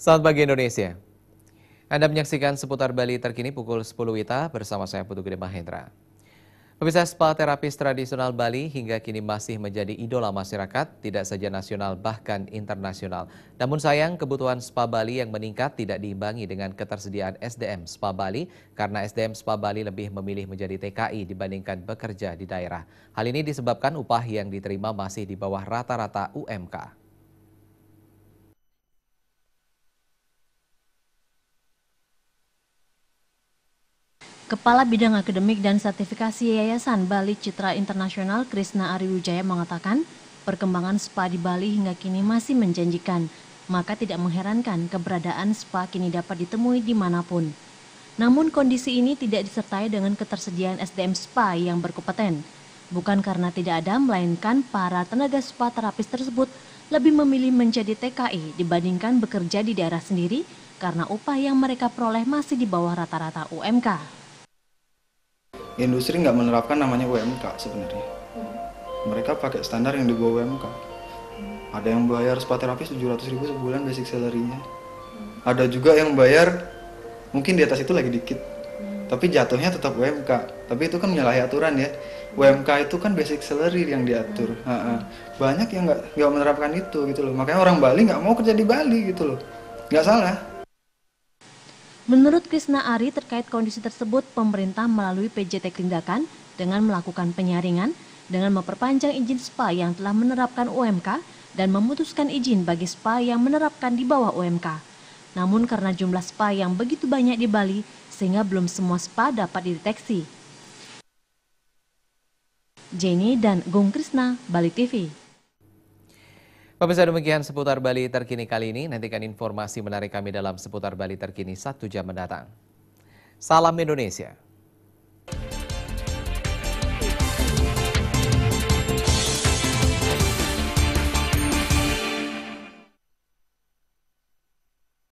Selamat pagi Indonesia. Anda menyaksikan seputar Bali terkini pukul 10 WITA bersama saya Putu Gede Mahendra. Pemirsa, spa terapis tradisional Bali hingga kini masih menjadi idola masyarakat, tidak saja nasional bahkan internasional. Namun sayang kebutuhan spa Bali yang meningkat tidak diimbangi dengan ketersediaan SDM spa Bali karena SDM spa Bali lebih memilih menjadi TKI dibandingkan bekerja di daerah. Hal ini disebabkan upah yang diterima masih di bawah rata-rata UMK. Kepala Bidang Akademik dan Sertifikasi Yayasan Bali Citra Internasional Krisna Ariwijaya mengatakan, perkembangan spa di Bali hingga kini masih menjanjikan, maka tidak mengherankan keberadaan spa kini dapat ditemui dimanapun. Namun kondisi ini tidak disertai dengan ketersediaan SDM spa yang berkompeten. Bukan karena tidak ada, melainkan para tenaga spa terapis tersebut lebih memilih menjadi TKI dibandingkan bekerja di daerah sendiri karena upah yang mereka peroleh masih di bawah rata-rata UMK. Industri nggak menerapkan namanya UMK sebenarnya. Mereka pakai standar yang di bawah UMK. Ada yang bayar spa terapis 700.000 sebulan basic salary-nya. Ada juga yang bayar mungkin di atas itu lagi dikit. Tapi jatuhnya tetap UMK. Tapi itu kan menyalahi aturan ya. UMK itu kan basic salary yang diatur. Banyak yang nggak menerapkan itu gitu loh. Makanya orang Bali nggak mau kerja di Bali gitu loh. Nggak salah. Menurut Krisna Ari, terkait kondisi tersebut, pemerintah melalui PJT Tindakan dengan melakukan penyaringan dengan memperpanjang izin spa yang telah menerapkan UMK dan memutuskan izin bagi spa yang menerapkan di bawah UMK. Namun karena jumlah spa yang begitu banyak di Bali, sehingga belum semua spa dapat dideteksi. Jenny dan Gung Krisna, Bali TV. Pemirsa, demikian seputar Bali terkini kali ini. Nantikan informasi menarik kami dalam seputar Bali terkini 1 jam mendatang. Salam Indonesia.